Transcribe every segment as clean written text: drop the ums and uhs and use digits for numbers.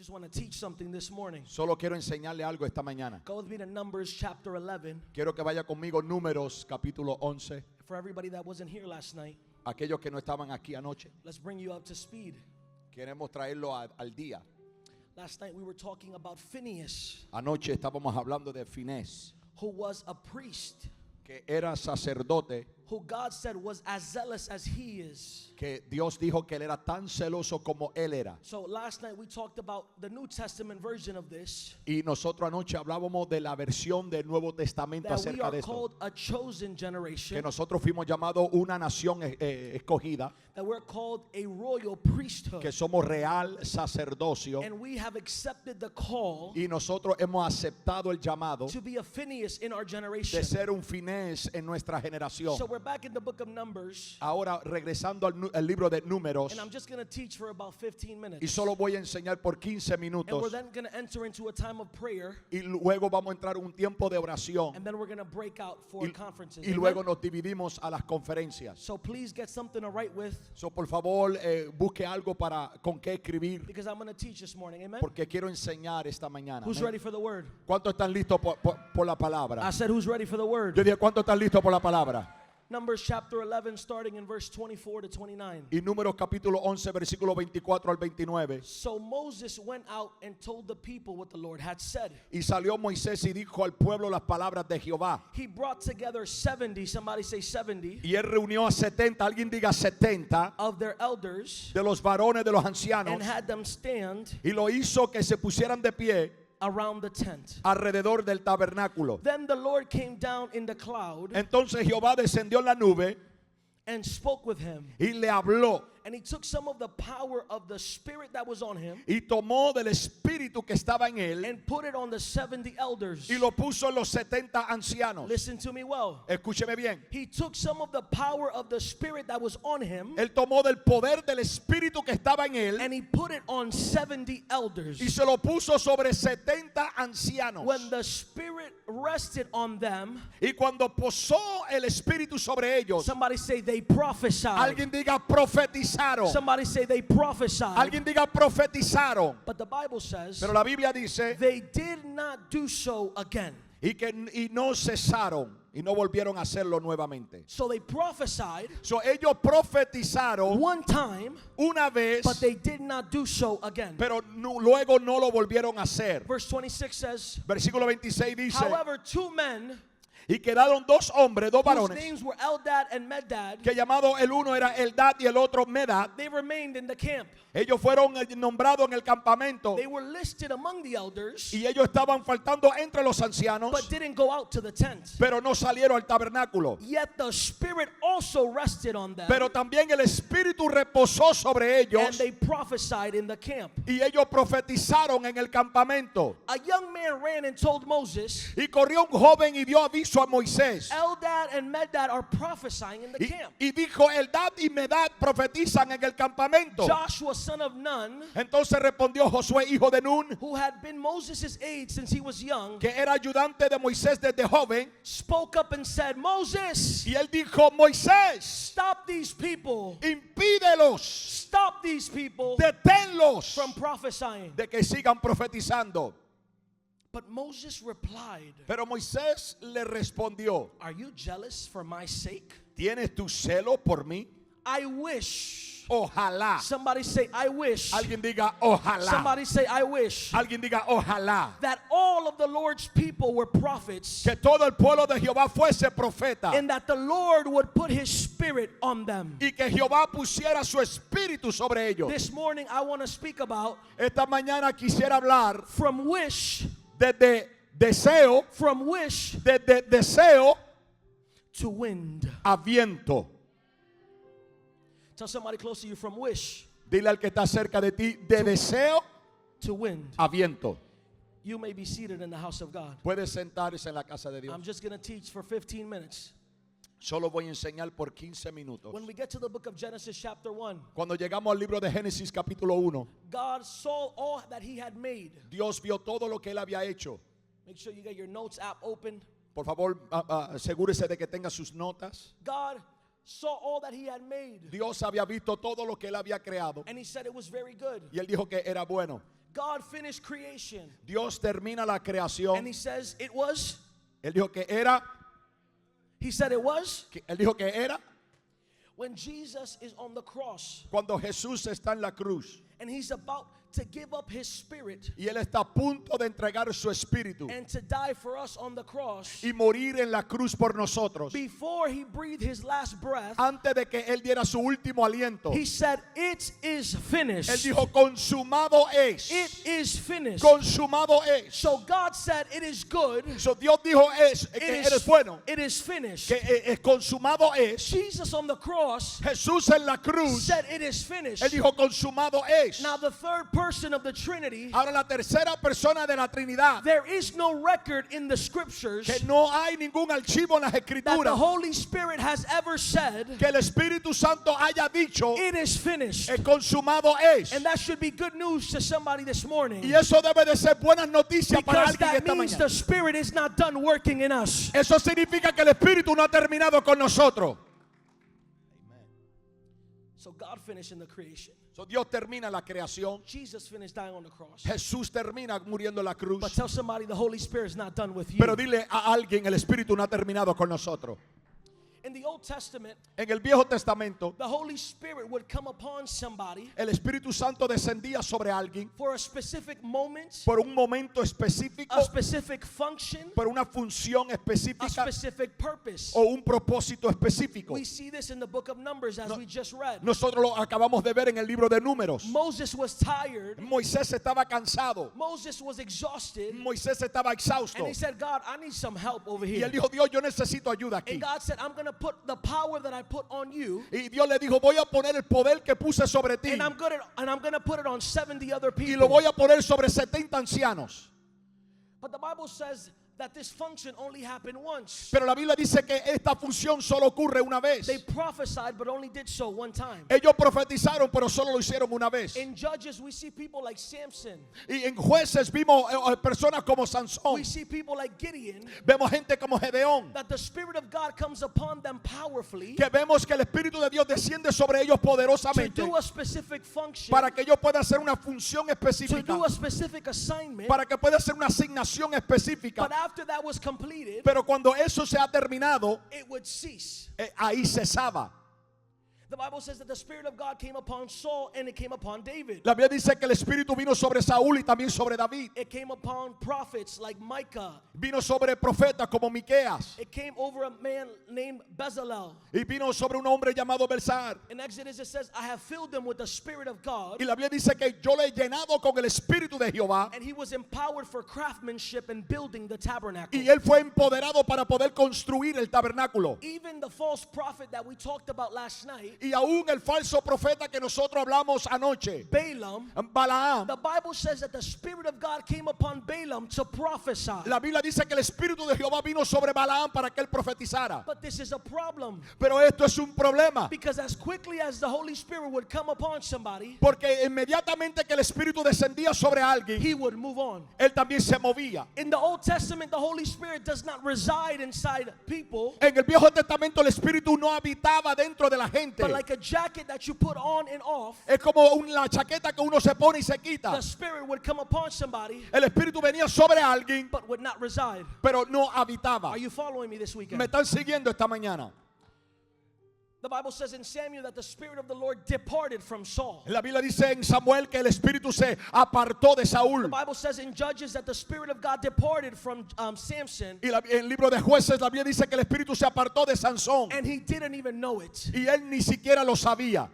just want to teach something this morning. Solo quiero enseñarle algo esta mañana. Go with me to Numbers chapter 11. Quiero que vaya conmigo Números capítulo 11. For everybody that wasn't here last night, Aquellos que no estaban aquí anoche, let's bring you up to speed. queremos traerlo al día. Last night we were talking about Phineas, Anoche estábamos hablando de Finés, who was a priest, que era sacerdote, who God said was as zealous as he is. que Dios dijo que él era tan celoso como él era. So last night we talked about the New Testament version of this, Y nosotros anoche hablábamos de la versión del Nuevo Testamento that we acerca are de esto. called a chosen Que generation, nosotros fuimos llamados una nación escogida, that we're called a royal priesthood, que somos real sacerdocio. and we have accepted the call Y nosotros hemos aceptado el llamado to be a Phineas in our de generation. ser un Finés en nuestra generación. So we're back in the book of Numbers, Ahora regresando al libro de Números, and I'm just going to teach for about 15 minutes. y solo voy a enseñar por 15 And we're minutos, then going to enter into a time of prayer, y luego vamos a entrar a un tiempo de oración, and then we're going to break out for conferences. y Amen? luego nos dividimos a las conferencias. So please get something to write with, So, por favor, busque algo con qué escribir, because I'm going to teach this morning. Amen? porque quiero enseñar esta mañana. Who's Amén. ready for the word? ¿Cuántos están listos por la I palabra? said, who's ready for the word? Yo dije, ¿cuántos están listos por la palabra? Numbers chapter 11, starting in verse 24 to 29. Y Números capítulo 11, versículo 24 al 29. So Moses went out and told the people what the Lord had said. Y salió Moisés y dijo al pueblo las palabras de Jehová. He brought together 70, somebody say 70, Y él reunió a 70, alguien diga 70, of their elders, de los varones, de los ancianos, and had them stand y lo hizo que se pusieran de pie around the tent. alrededor del tabernáculo. Then the Lord came down in the cloud Entonces Jehová descendió en la nube and spoke with him. y le habló, And he took some of the power of the spirit that was on him y tomó del espíritu que estaba en él and put it on the 70 elders. y lo puso en los 70 ancianos. Listen to me well. Escúcheme bien. He took some of the power of the spirit that was on him Él tomó del poder del espíritu que estaba en él and he put it on 70 elders. y se lo puso sobre 70 ancianos. When the spirit rested on them, Y cuando posó el espíritu sobre ellos, somebody say they prophesied. alguien diga profetizaron. Somebody say they prophesied. Alguien diga profetizaron. But the Bible says Pero la Biblia dice they did not do so again. y no cesaron y no volvieron a hacerlo nuevamente. So they prophesied So, ellos profetizaron one time, una vez, but they did not do so again. pero luego no lo volvieron a hacer. Verse 26 says, Versículo 26 dice, however, two men y quedaron dos hombres, dos whose varones, names were Eldad and Medad, que llamado el uno era Eldad y el otro Medad. they remained in the camp. Ellos fueron nombrados en el campamento They were listed among the elders, y ellos estaban faltando entre los ancianos, but didn't go out to the tent. pero no salieron al tabernáculo. Yet the Spirit also rested on them, Pero también el Espíritu reposó sobre and ellos they prophesied in the camp. y ellos profetizaron en el campamento. A young man ran and told Moses, Y corrió un joven y dio aviso a Moisés. Eldad and Medad are prophesying in the camp. Y dijo, Eldad y Medad profetizan en el campamento. Joshua, son of Nun, Entonces respondió Josué, hijo de Nun, who had been Moses' aide since he was young, que era ayudante de Moisés desde joven. spoke up and said, Moses, Y él dijo, Moisés, stop these people. impídelos, Stop these people deténlos from prophesying. de que sigan profetizando. But Moses replied, Pero Moisés le respondió, are you jealous for my sake? ¿tienes tu celo por mí? I wish. Ojalá. Somebody say, I wish. Alguien diga, ojalá. Somebody say, I wish. Alguien diga, ojalá. That all of the Lord's people were prophets, Que todo el pueblo de Jehová fuese profeta. and that the Lord would put his spirit on them. Y que Jehová pusiera su espíritu sobre ellos. This morning I want to speak about Esta mañana quisiera hablar from wish, desde deseo, from wish desde deseo to wind. a viento. Tell somebody close to you, from wish Dile al que está cerca de ti, de deseo to wind. a viento. You may be seated in the house of God. Puedes sentarse en la casa de Dios. I'm just going to teach for 15 minutes. Solo voy a enseñar por 15 minutos. When we get to the book of Genesis chapter 1, Cuando llegamos al libro de Génesis capítulo 1, God saw all that he had made. Dios vio todo lo que él había hecho. Make sure you get your notes app open. Por favor, asegúrese de que tenga sus notas. God saw all that he had made, Dios había visto todo lo que él había creado and he said it was very good. y él dijo que era bueno. God finished creation. Dios termina la And creación. he says it was. Él dijo que era. He said it was. Él dijo que era. When Jesus is on the cross Cuando Jesús está en la cruz and he's about to give up his spirit y Él está a punto de entregar su espíritu and to die for us on the cross, y morir en la cruz por nosotros, before he breathed his last breath, antes de que Él diera su último aliento, he said, "It is Él finished." dijo, consumado es. It is finished. Consumado es. So God said, "It is good." So Dios dijo que eres bueno, It is finished. que consumado es. Jesus on the cross Jesús en la cruz, said, "It is finished." Él dijo, consumado es. Now the third person of the Trinity, Ahora la tercera persona de la Trinidad, there is no record in the scriptures que no hay ningún archivo en las that the escrituras Holy Spirit has ever said, que el Espíritu Santo haya dicho, "It is finished." consumado es. And that should be good news to somebody this morning. Y eso debe de ser buenas noticias para Because alguien that esta means mañana. the Spirit is not done working in us. Eso significa que el Espíritu no ha terminado con nosotros. So God finished in the creation. So Dios termina la creación. Jesus finished dying on the cross. Jesús termina muriendo en la cruz. But tell somebody the Holy Spirit is not done with you. Pero dile a alguien, el Espíritu no ha terminado con nosotros. In the Old Testament, En el Viejo Testamento, the Holy Spirit would come upon somebody el Espíritu Santo descendía sobre alguien for a specific moment, por un momento específico, a specific function, por una función a específica specific purpose. o un propósito específico. We see this in the book of Numbers as we just read. Nosotros lo acabamos de ver en el libro de Números. Moses was tired. Moisés estaba cansado. Moses was exhausted. Moisés estaba exhausto. And he said, "God, I need some help over Y here." él dijo, Dios, yo necesito ayuda aquí. And God said, "I'm going to put the power that I put on you, Y Dios le dijo, voy a poner el poder que puse sobre ti and I'm going to put it on 70 other y lo people." voy a poner sobre 70 ancianos. But the Bible says that this function only happened once. Pero la Biblia dice que esta función solo ocurre una vez. They prophesied, but only did so one time. Ellos profetizaron, pero solo lo hicieron una vez. In Judges, we see people like Samson. Y en Jueces vimos personas como Sansón. We see people like Gideon. Vemos gente como Gedeón. That the Spirit of God comes upon them powerfully Que vemos que el Espíritu de Dios desciende sobre ellos to poderosamente do a specific function, para que ellos puedan hacer una función to específica, do a specific assignment. para que puedan hacer una asignación específica. But after that was completed, Pero cuando eso se ha terminado, it would cease. ahí cesaba. The Bible says that the Spirit of God came upon Saul and it came upon David. La Biblia dice que el Espíritu vino sobre Saúl y también sobre David. It came upon prophets like Micah. Vino sobre profetas como Miqueas. It came over a man named Bezalel. Y vino sobre un hombre llamado Belsar. In Exodus it says, "I have filled them with the Spirit of God." Y la Biblia dice que yo le he llenado con el Espíritu de Jehová. And he was empowered for craftsmanship and building the tabernacle. Y él fue empoderado para poder construir el tabernáculo. Even the false prophet that we talked about last night, Y aún el falso profeta que nosotros hablamos anoche, Balaam, Balaam. the Bible says that the Spirit of God came upon Balaam to prophesy. La Biblia dice que el Espíritu de Jehová vino sobre Balaam para que él profetizara. But this is a problem, Pero esto es un problema. because as quickly as the Holy Spirit would come upon somebody, Porque inmediatamente que el Espíritu descendía sobre alguien, he would move on. él también se movía. In the Old Testament, the Holy Spirit does not reside inside people, En el Viejo Testamento el Espíritu no habitaba dentro de la gente. but like a jacket that you put on and off, Es como la chaqueta que uno se pone y se quita. the Spirit would come upon somebody, El Espíritu venía sobre alguien, but would not reside. pero no habitaba. Are you following me this weekend? Me están siguiendo esta mañana. The Bible says in Samuel that the Spirit of the Lord departed from Saul. La Biblia dice en Samuel que el Espíritu se apartó de The Saúl. Bible says in Judges that the Spirit of God departed from Samson, Y en el libro de Jueces la Biblia dice que el Espíritu se apartó de Sansón. and he didn't even know it. Y él ni siquiera lo sabía.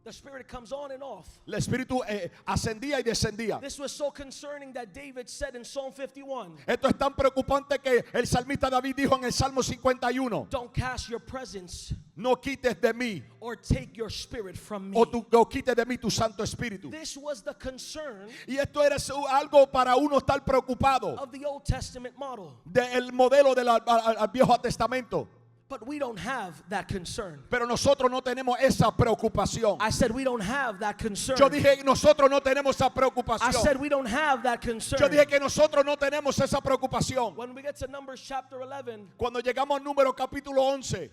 The Spirit comes on and off. El Espíritu ascendía y descendía. This was so concerning that David said in Psalm 51, Esto es tan preocupante que el salmista David dijo en el Salmo 51, "Don't cast your presence no quites de mí, or take your spirit from me." o no quites de mí tu Santo Espíritu. This was the concern Y esto era algo para uno estar preocupado of the Old Testament model. del modelo del al Viejo Testamento. But we don't have that concern. Pero nosotros no tenemos esa preocupación. I said we don't have that concern. Yo dije, nosotros no tenemos esa I preocupación. said we don't have that concern. Yo dije que nosotros no tenemos esa preocupación. When we get to Numbers chapter 11, Cuando llegamos al número capítulo 11,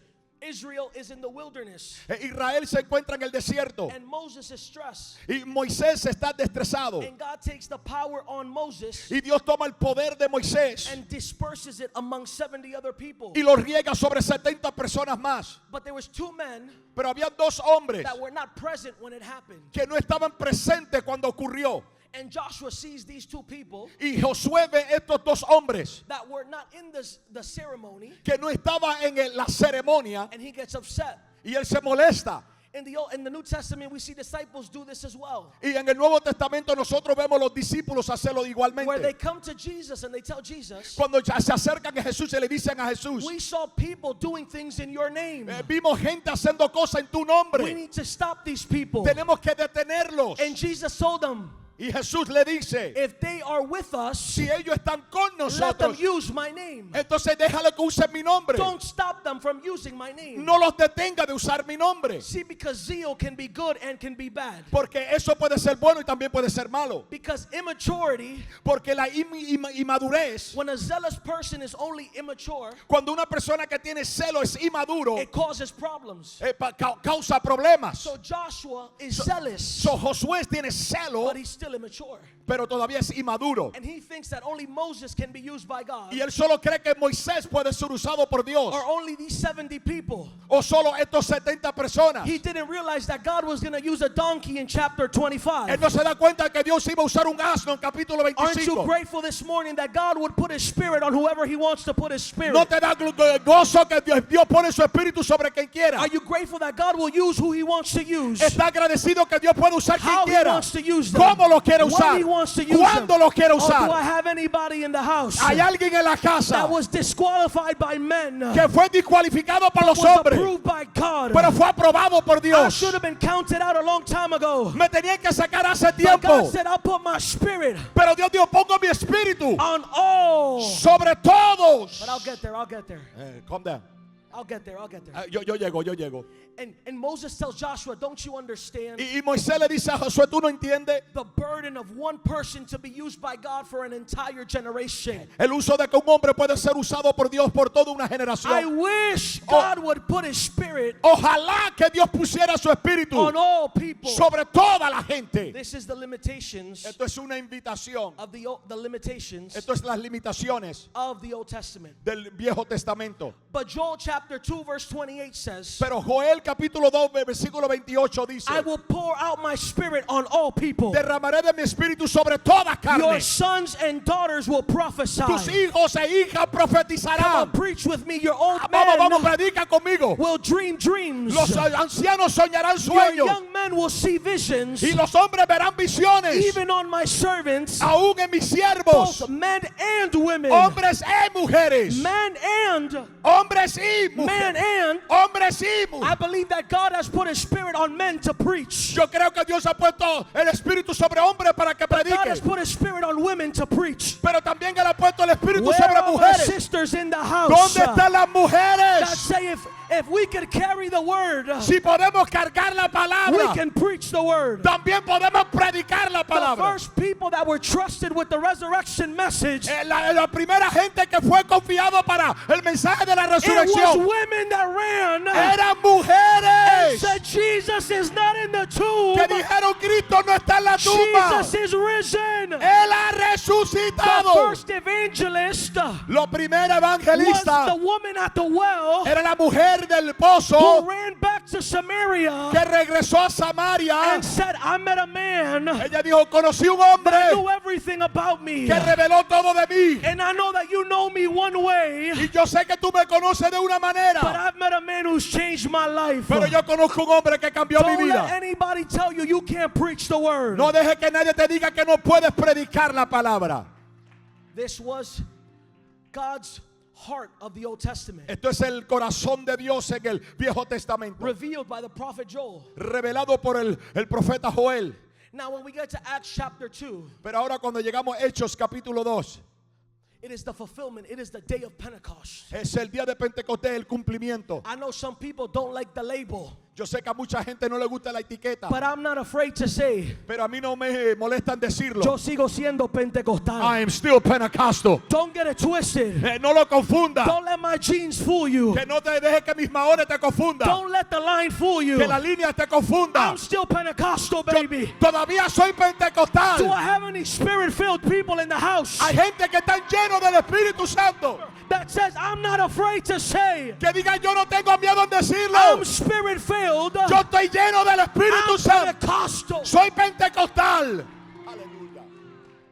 Israel is in the wilderness. Israel se encuentra en el desierto And Moses is stressed. y Moisés está destresado. And God takes the power on Moses Y Dios toma el poder de Moisés and disperses it among 70 other people. y lo riega sobre 70 personas más. But there was 2 men Pero había 2 hombres that were not present when it happened. que no estaban presentes cuando ocurrió. And Joshua sees these 2 people Y Josué ve estos 2 hombres that were not in the ceremony, que no estaban en la ceremonia and he gets upset. y él se molesta. In the New Testament, we see disciples do this as well. Y en el Nuevo Testamento nosotros vemos los discípulos hacerlo Where they igualmente. come to Jesus and they tell Jesus, Cuando ya se acercan a Jesús y le dicen a Jesús, we saw people doing things in your name. vimos gente haciendo cosas en tu We nombre. need to stop these people. Tenemos que detenerlos. And Jesus told them, Y Jesús le dice, if they are with us, si ellos están con let them nosotros, use my name. entonces déjale que usen mi nombre. Don't stop them from using my name. No los detenga de usar mi nombre. See, because zeal can be good and can be bad. Porque eso puede ser bueno y también puede ser malo. Because immaturity, Porque la inmadurez, when a zealous person is only immature, cuando una persona que tiene celo es inmaduro, it causes problems. causa problemas. So Joshua is zealous, So Josué tiene celo, but he's still immature. pero todavía es inmaduro. And he thinks that only Moses can be used by God, Y él solo cree que Moisés puede ser usado por Dios. or only these 70 people. O solo estos 70 personas. He didn't realize that God was going to use a donkey in chapter Él 25. no se da cuenta que Dios iba a usar un asno en capítulo Aren't you 25. grateful this morning that God would put his spirit on whoever he wants to put his spirit? No te da gozo que Dios pone su espíritu sobre quien quiera. Are you grateful that God will use who he wants to use? Está agradecido que Dios puede usar quien How he quiera. wants to use them. Cómo lo quiere When usar. he wants to use Cuándo them. lo quiere Oh, do I usar. have anybody in the house Hay alguien en la casa that was disqualified by men, que fue descualificado por los was hombres, approved by God? pero fue aprobado por I Dios. should have been counted out a long time ago. Me tenían que sacar hace But tiempo. God said, I'll put my spirit Pero Dios dijo, pongo mi espíritu on all. sobre todos. But I'll get there, I'll get there. Calm down. I'll get there, I'll get there. Yo llego. And Moses tells Joshua, don't you understand Y Moisés le dice a Josué, ¿tú no entiendes? the burden of one person to be used by God for an entire generation? El uso de que un hombre puede ser usado por Dios por toda una I generación. wish God would put his spirit Ojalá que Dios pusiera su espíritu on all people. sobre toda la gente. This is the limitations Esto es una invitación. of the limitations Esto es las limitaciones of the Old Testament. del Viejo Testamento. But Joel chapter 2 verse 28 says, Pero Joel capítulo 2 versículo 28 dice, I will pour out my spirit on all people. derramaré de mi espíritu sobre toda Your carne. sons and daughters will prophesy. Tus hijos e hijas Come on, profetizarán. preach with me. Your old Vamos, men predica conmigo. will dream dreams. Los ancianos soñarán Your sueños young men will see visions. y los hombres verán visiones. Even on my servants, Aún en mis siervos, both men and women. hombres y mujeres. Man and Hombres y man mujeres. and Hombres y I mujeres. believe that God has put his spirit on men to preach. Yo creo que Dios ha puesto el espíritu sobre hombres para que God has prediquen. put his spirit on women to preach. Pero también Él ha puesto el espíritu Where sobre are my mujeres. sisters in the house? ¿Dónde están las God mujeres? say if we could carry the word, Si podemos cargar la we palabra, can preach the word. también podemos predicar la The palabra. first people that were trusted with the resurrection message, La primera gente que fue confiado para el mensaje de la it was resurrección women that ran eran and mujeres said Jesus is not in the tomb. que dijeron Cristo no está en la tumba. Jesus is risen. Él ha The resucitado. first evangelist Lo primero was evangelista the woman at the well era la mujer del who pozo ran back to Samaria que regresó a Samaria. and said, I met a man that Ella dijo, conocí un hombre knew everything about me. que reveló todo de mí. And I know that you know me one way, Y yo sé que tú me conoces de una but manera, I've met a man who's changed my life. pero yo conozco un hombre que cambió mi Don't let vida. anybody tell you you can't preach the word. No deje que nadie te diga que no puedes predicar la palabra. This was God's heart of the Old Testament, Esto es el corazón de Dios en el Viejo Testamento, revealed by the prophet Joel. revelado por el profeta Joel. Now, when we get to Acts chapter 2, Pero ahora cuando llegamos a Hechos capítulo 2, it is the fulfillment. It is the day of Pentecost. es el día de Pentecostés, el cumplimiento. I know some people don't like the label. Yo sé que a mucha gente no le gusta la etiqueta, but I'm not afraid to say, pero a mí no me molestan decirlo. yo sigo siendo pentecostal. I am still Pentecostal. Don't get it twisted. No lo confunda. Don't let my jeans fool you. Que no te deje que mis maones te confunda. Don't let the line fool you. Que la línea te confunda. I'm still Pentecostal, Yo baby. todavía soy pentecostal. Do I have any spirit-filled people in the house Hay gente que está lleno del Espíritu Santo. that says, I'm not afraid to say, Que digan, yo no tengo miedo en decirlo. I'm spirit-filled, Yo estoy lleno del Espíritu I'm Santo. Pentecostal. Soy pentecostal. Aleluya.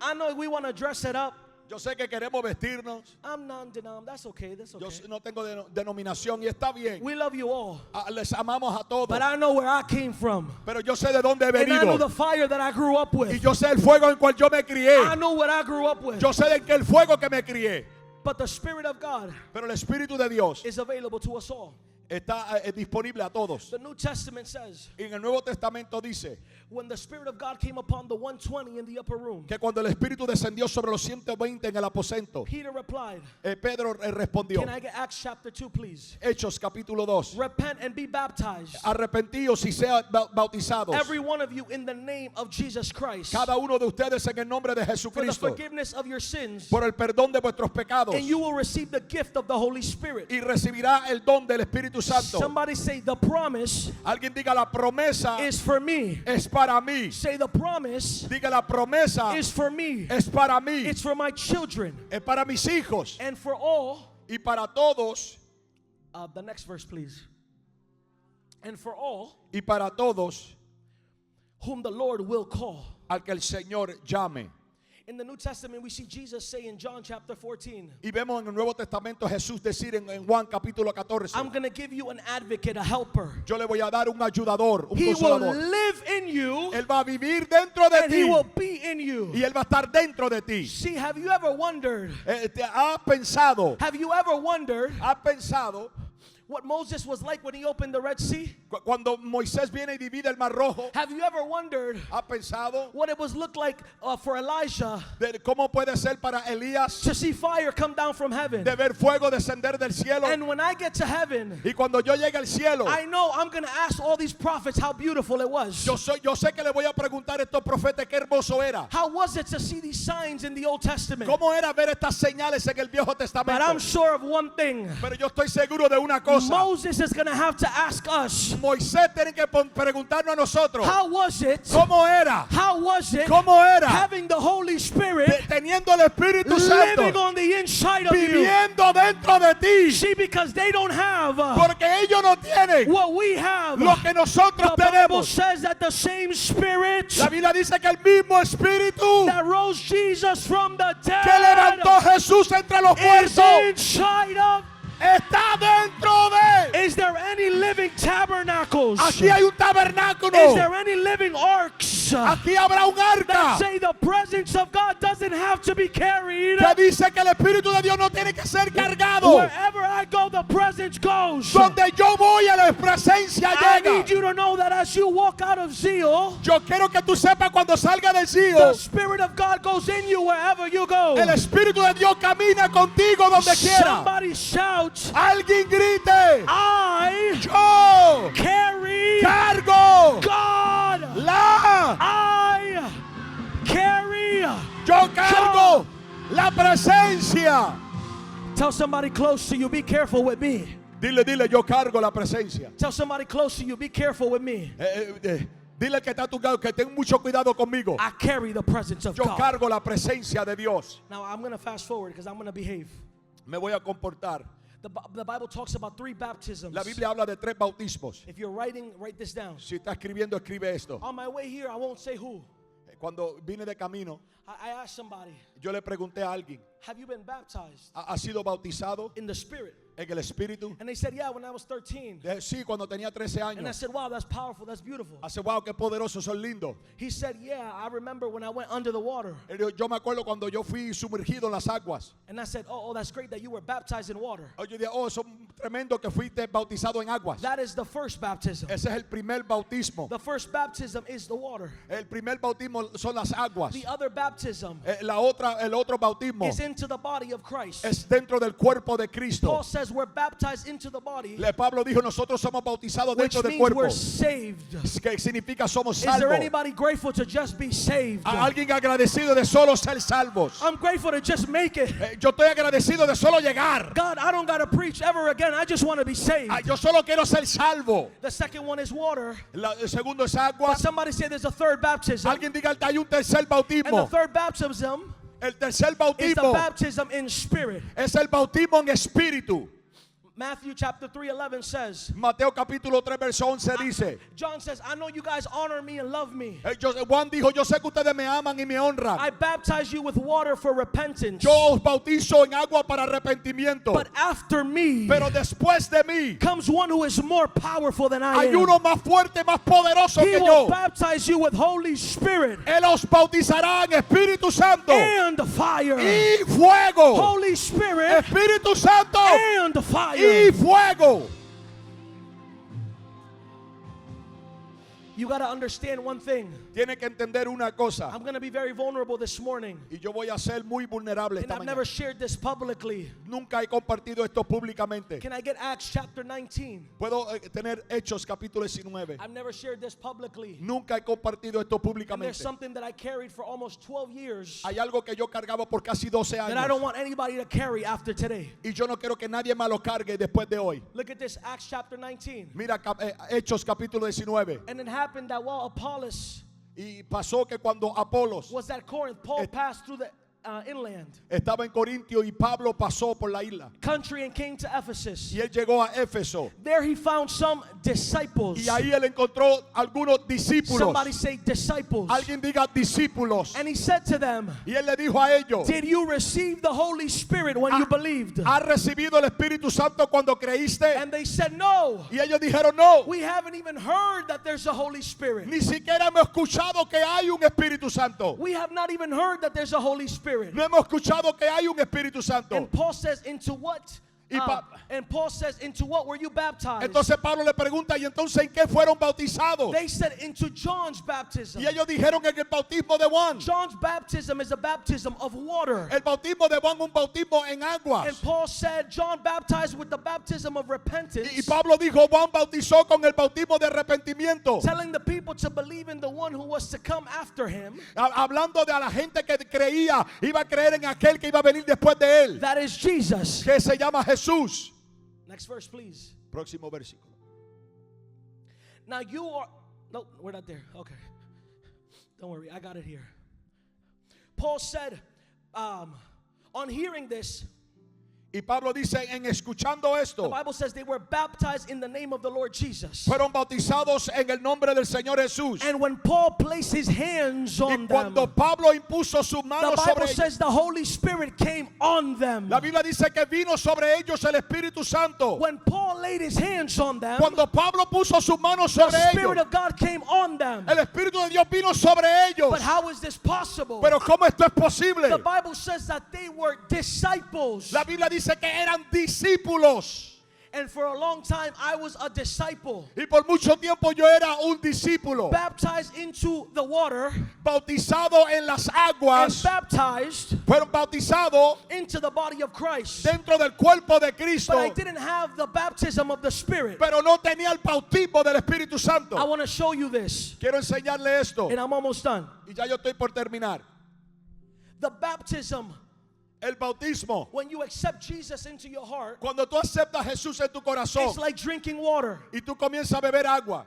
I know we want to dress it up. Yo sé que queremos vestirnos. I'm non-denom. That's okay. That's Yo okay. no tengo denominación y está bien. We love you all. Les amamos a todos. But I know where I came from. Pero yo sé de dónde he And I know venido. the fire that I grew up Y with. yo sé el fuego en cual yo me I crié. know what I grew up with. Yo sé de que el fuego que me crié. But the Spirit of God Pero el Espíritu de Dios is available to us all. está disponible a todos. The New Testament says, Y en el Nuevo Testamento dice when the Spirit of God came upon the 120 in the upper room, que cuando el Espíritu descendió sobre los 120 en el aposento, Peter replied, Pedro respondió. can I get Acts chapter 2, please? Hechos capítulo 2. Repent and be baptized, Arrepentíos y sean bautizados. every one of you, in the name of Jesus Christ, Cada uno de ustedes en el nombre de for the Jesucristo. forgiveness of your sins, Por el perdón de vuestros pecados. and you will receive the gift of the Holy Spirit. Y recibirá el don del Espíritu Santo. Somebody say, the promise Alguien diga, la promesa is for me. es para mí. Say, the promise Diga, la promesa is for me. es para mí. It's for my children. Es para mis hijos. And for all, Y para todos. the next verse, please. And for all Y para todos whom the Lord will call. al que el Señor llame. In the New Testament, we see Jesus say in John chapter 14, Y vemos en el Nuevo Testamento Jesús decir en Juan capítulo 14. I'm going to give you an advocate, a helper. Yo le voy a dar un ayudador, un He will consolador. live in you Él va a vivir dentro de and he ti. will be in you. Y Él va a estar dentro de ti. See, have you ever wondered, ¿Has pensado what Moses was like when he opened the Red Sea? cuando Moisés viene y divide el Mar Rojo? Have you ever wondered ¿Has pensado what it was look like for Elijah de cómo puede ser para Elías to see fire come down from heaven? de ver fuego descender del cielo? And when I get to heaven, Y cuando yo llegue al cielo, I know I'm going to ask all these prophets how beautiful it was. yo sé que le voy a preguntar a estos profetas qué hermoso era. How was it to see these signs in the Old Testament? ¿Cómo era ver estas señales en el Viejo But Testamento? I'm sure of one thing. Pero yo estoy seguro de una cosa. Moses is going to have to ask us, Moisés tiene que preguntarnos a nosotros. how was it? ¿Cómo era? How was it ¿Cómo era? having the Holy Spirit Teniendo el Espíritu living Santo on the inside of you? viviendo dentro de ti. See, because they don't have Porque ellos no tienen what we have. lo que nosotros The Bible tenemos. says that the same Spirit La Biblia dice que el mismo Espíritu that rose Jesus from the que dead levantó a Jesús entre los is muertos inside of. está dentro de. Is there any living tabernacles? Aquí hay un tabernáculo. Is there any living arks? Aquí habrá un That arca say the presence of God doesn't have to be carried. que dice que el Espíritu de Dios no tiene que ser cargado. Wherever I go, the presence goes. Donde yo voy, a la presencia I need llega. you to know that as you walk out of zeal, Yo quiero que tú sepas cuando salga del the cielo, Spirit of God goes in you wherever you go. el Espíritu de Dios camina contigo donde quiera. Somebody shout, Alguien grite, I yo carry cargo God. la, I carry. yo cargo la presencia. Tell somebody close to you, be careful with me. Dile, yo cargo la presencia. Tell somebody close to you, be careful with me. Dile que está a tu lado que ten mucho cuidado conmigo. I carry the presence of Yo God. cargo la presencia de Dios. Now I'm going to fast forward because I'm going to behave. Me voy a comportar. The Bible talks about 3 baptisms. La Biblia habla de 3 bautismos. If you're writing, write this down. Si está escribiendo, escribe esto. On my way here, I won't say who. Cuando vine de camino, I asked somebody, yo le pregunté a alguien, have you been baptized ¿ha sido bautizado in the Spirit? en el Espíritu? And they said, yeah, when I was 13. Sí, cuando tenía 13 And I años. said, wow, that's powerful, that's beautiful. Hace, wow, qué poderoso, son lindo. He said, yeah, I remember when I went under the water. Yo me acuerdo cuando yo fui sumergido en las aguas. And I said, oh, that's great that you were baptized in water. Yo dije, oh, son tremendo que fuiste bautizado en aguas. That is the first baptism. Ese es el primer bautismo. The first baptism is the water. El primer bautismo son las aguas. The other baptism El otro bautismo is into the body of Christ. es dentro del cuerpo de Cristo. Paul says says we're baptized into the body, Pablo dijo, nosotros somos bautizados which dentro del means cuerpo. we're saved. Que significa somos Is there salvos. anybody grateful to just be saved? Alguien agradecido de solo ser salvos. I'm grateful to just make it. Yo estoy agradecido de solo llegar. God, I don't got to preach ever again. I just want to be saved. Yo solo quiero ser salvo. The second one is water. El segundo es agua. But somebody say there's a third baptism. Alguien diga, hay un tercer And the bautismo. third baptism El tercer is the bautismo baptism in spirit. es el bautismo en espíritu. Matthew chapter 3:11 says, Mateo capítulo 3 verso 11 dice, John says, I know you guys honor me and love me. Juan dijo, yo sé que ustedes me aman y me honran. I baptize you with water for repentance. Yo os bautizo en agua para arrepentimiento. But after me Pero después de mí comes one who is more powerful than I hay am. uno más fuerte, más poderoso He que will yo. baptize you with Holy Spirit Él os bautizará en Espíritu Santo and fire. y fuego. Holy Spirit Espíritu Santo and y fire. fuego. You got to understand one thing. Tiene que entender una cosa. I'm going to be very vulnerable this morning. Y yo voy a ser muy vulnerable And esta I've mañana. never shared this publicly. Nunca he compartido esto públicamente. Can I get Acts chapter 19? Puedo tener Hechos capítulo 19. I've never shared this publicly. Nunca he compartido esto And there's públicamente. something that I carried for almost 12 years Hay algo que yo cargaba por casi 12 that I don't años. want anybody to carry after today. Y yo no quiero que nadie más lo cargue después de hoy. Look at this, Acts chapter 19. Mira Hechos capítulo 19. And it happened that while Apollos Y pasó que cuando Apolos was at Corinth, Paul passed through the inland estaba en Corintio y Pablo pasó por la isla. country and came to Ephesus. Y él llegó a Éfeso. There he found some disciples. Y ahí él encontró algunos discípulos. Somebody say disciples. Alguien diga discípulos. And he said to them, Y él le dijo a ellos, did you receive the Holy Spirit when you believed? ¿has recibido el Espíritu Santo cuando creíste? And they said, no. Y ellos dijeron, no. We haven't even heard that there's a Holy Spirit. Ni siquiera hemos escuchado que hay un Espíritu Santo. We have not even heard that there's a Holy Spirit. No hemos escuchado que hay un Espíritu Santo. And Paul says, into what? And Paul says, into what were you baptized? Entonces Pablo le pregunta, ¿y entonces en qué fueron bautizados? They said, into John's baptism. Y ellos dijeron en el bautismo de Juan. John's baptism is a baptism of water. El bautismo de Juan, un bautismo en aguas. And Paul said, John baptized with the baptism of repentance, Y Pablo dijo, Juan bautizó con el bautismo de arrepentimiento. telling the people to believe in the one who was to come after him. Hablando de a la gente que creía, iba a creer en aquel que iba a venir después de él, That is Jesus. que se llama Jesús. Next verse, please. Próximo versículo. Now you are, no, we're not there. Okay. Don't worry, I got it here. Paul said, on hearing this, Y Pablo dice, en escuchando the esto, Bible says they were baptized in the name of the Lord Jesus. fueron bautizados en el nombre del Señor Jesús. And when Paul placed his hands Y on them, cuando Pablo impuso sus the manos Bible sobre ellos, says the Holy Spirit came on them. la Biblia dice que vino sobre ellos el Espíritu Santo. When Paul laid his hands on them, Cuando Pablo puso sus manos the sobre Spirit ellos, of God came on them. el Espíritu de Dios vino sobre ellos. But how is this possible? Pero ¿cómo esto es posible? The Bible says that they were disciples. La Biblia dice que eran discípulos. And for a long time, I was a disciple. Y por mucho tiempo yo era un discípulo, Baptized into the water bautizado en las and aguas, baptized fueron bautizados into the body of Christ. dentro del cuerpo de Cristo, But I didn't have the baptism of the Spirit. pero no tenía el bautismo del Espíritu I Santo. want to show you this, Quiero enseñarle esto, and I'm almost done. y ya yo estoy por terminar. The baptism, El bautismo, when you accept Jesus into your heart, cuando tú aceptas a Jesús en tu corazón it's like drinking water. y tú comienzas a beber agua,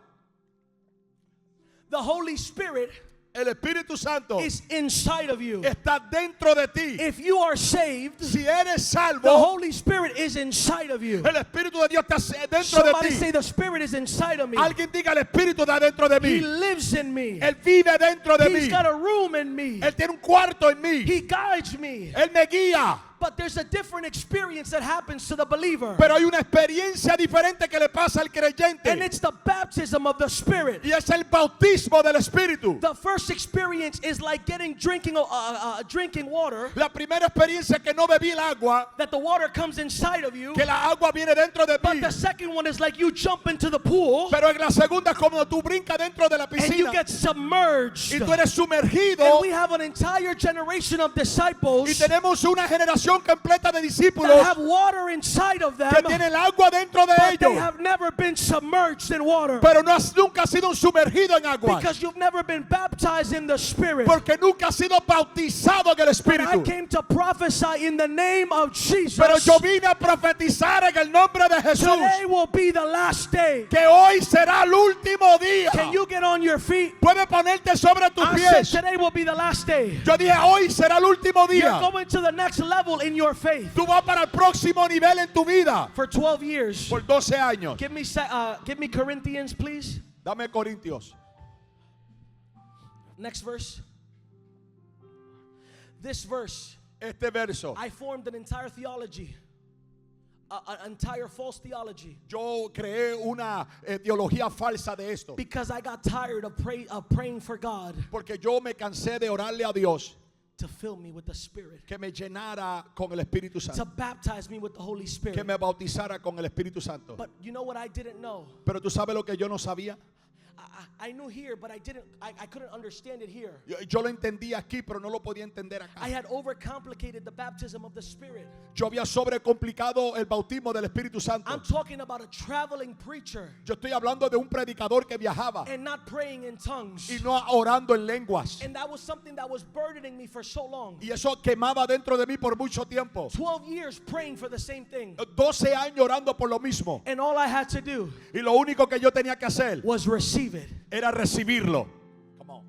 The Holy Spirit el Espíritu Santo is inside of you. está dentro de ti. If you are saved, Si eres the salvo, Holy Spirit is inside of you. el Espíritu de Dios está dentro de Somebody ti. say the Spirit is inside of me. Alguien diga, el Espíritu está dentro de He mí. lives in me. Él vive dentro de He's mí. got a room in me. Él tiene un cuarto en mí. He guides me. Él me guía. But there's a different experience that happens to the believer. Pero hay una experiencia diferente que le pasa al And creyente. it's the baptism of the Spirit. Y es el bautismo del Espíritu. The first experience is like drinking water, La primera experiencia que no bebí el agua, that the water comes inside of you. que la agua viene dentro de But mí. the second one is like you jump into the pool Pero en la segunda es como tú brincas dentro de la and you piscina get submerged. y tú eres And sumergido we have an entire generation of y disciples tenemos una generación generación completa de that discípulos have water inside of them, que tienen agua dentro de but they ellos, have never been submerged in water. pero nunca ha sido sumergido en agua. Because you've never been baptized in the Spirit. Porque nunca ha sido bautizado en el But I Espíritu. came to prophesy in the name of Jesus. Pero yo vine a profetizar en el nombre de Jesús Today will be the last day. que hoy será el último día. Can you get on your feet? Puedes ponerte sobre tus I said pies. today will be the last day. Yo dije, hoy será el último You're día. going to the next level in your faith. Tú vas para el próximo nivel en tu vida. For 12 years. Por 12 años. Give me Corinthians, please. Dame Corintios. Next verse. This verse, Este verso. I formed an entire theology, an entire false theology, Yo creé una teología falsa de esto. because I got tired of praying for God Porque yo me cansé de orarle a Dios to fill me with the Spirit, que me llenara con el Espíritu to Santo. baptize me with the Holy Que Spirit. me bautizara con el Espíritu Santo. But you know what I didn't know? Pero tú sabes lo que yo no sabía. I knew here, but I couldn't understand it here. Yo lo entendí aquí, pero no lo podía entender acá. I had overcomplicated the baptism of the Spirit. Yo había sobrecomplicado el bautismo del Espíritu Santo. I'm talking about a traveling preacher Yo estoy hablando de un predicador que viajaba and not praying in tongues. y no orando en lenguas. And that was something that was burdening me for so long. Y eso quemaba dentro de mí por mucho tiempo. 12 years praying for the same thing. 12 años orando por lo mismo. And all I had to do Y lo único que yo tenía que hacer was receive it. era recibirlo. Come on.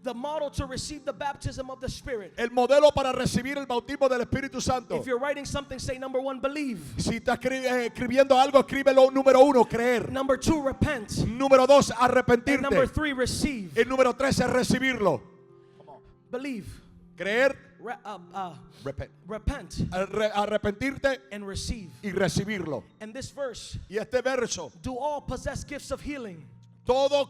The model to receive the baptism of the Spirit. El modelo para recibir el bautismo del Espíritu Santo. If you're writing something, say number 1, believe. Si estás escribiendo algo, escríbelo. Número 1, creer. Number 2, repent. Número 2, And number arrepentirte. 3, receive. El número 3 es recibirlo. Believe. Creer, Repent arrepentirte and receive. y recibirlo. And this verse, Y este verso, do all possess gifts of healing? todos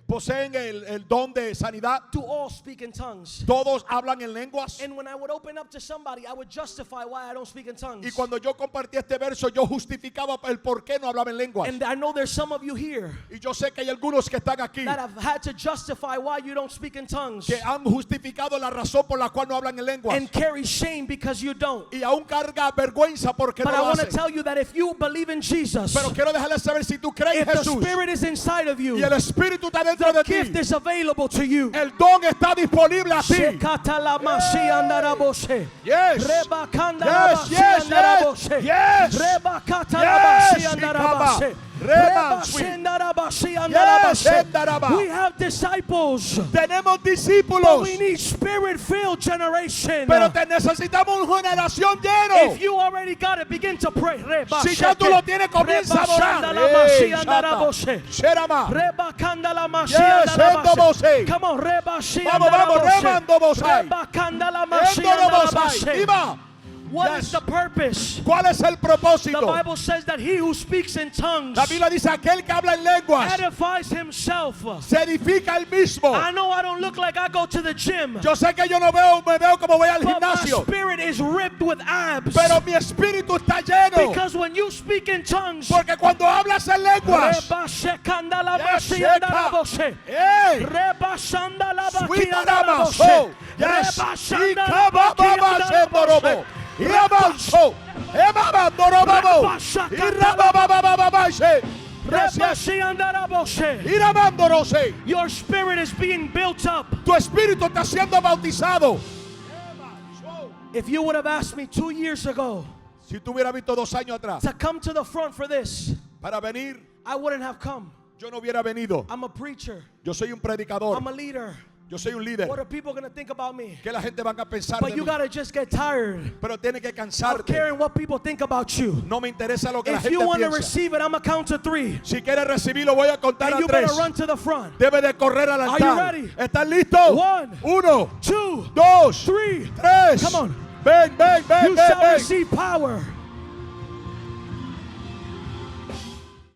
poseen el don de sanidad. Do all speak in tongues? Todos hablan en lenguas. And when I would open up to somebody, I would justify why I don't speak in tongues. Y cuando yo compartí este verso, yo justificaba el por qué no hablaba en lenguas. And I know there's some of you here Y yo sé que hay algunos que están aquí that have had to justify why you don't speak in tongues que han justificado la razón por la cual no hablan en lenguas. and carry shame because you don't. Y aún carga vergüenza porque But no I lo want to hacen. tell you that if you believe in Jesus, Pero quiero dejarles saber, si tú crees if en the Jesús Spirit is inside of you, y el Espíritu está dentro the de ti, gift is available to you. el don está disponible a ti. Yes. Yes, yes, yes. Yes. We have disciples, Tenemos but discípulos, we need Spirit-filled generation. pero necesitamos una generación lleno. If you already got it, begin to pray. Si ya tú lo tienes, comienza a adorar. Sherama. Yes, endobosei. Come on, Vamos, remandobosai. Endorobosai. Iba. What Yes. is the purpose? ¿Cuál es el The propósito? Bible says that he who speaks in tongues La Biblia dice, aquel que habla en lenguas edifies himself. se edifica él mismo. I know I don't look like I go to the gym, Yo sé que yo no me veo como voy al but my gimnasio, spirit is ripped with abs. pero mi espíritu está lleno. Because when you speak in tongues, Porque cuando hablas en lenguas, ¡ey! Suitaramaso. Yes. Ikabababasendorobo. Iamanso. Emamandorobabo. Irabababababase. Gracias. Iramandorose. your spirit is being built up. Tu espíritu está siendo bautizado. If you would have asked me 2 years ago Si tú hubieras visto 2 años atrás to come to the front for this, para venir, I wouldn't have come. yo no hubiera venido. I'm a preacher. Yo soy un predicador. I'm a leader. Yo soy un líder. What are people going to think about me? Que la gente van a pensar But de you mí. got to just get tired Pero tiene que of cansarte. caring what people think about you. No me interesa lo que la If gente you want to piensa. receive it, I'm going to count to 3. Si quieres recibirlo, voy a contar And a you better 3. run to the front. Debe de correr al Are you altar. ready? ¿Estás listo? 1, 1, 2, 2, 3. 3. Come on. Ven, ven, ven, You ven, shall ven. receive power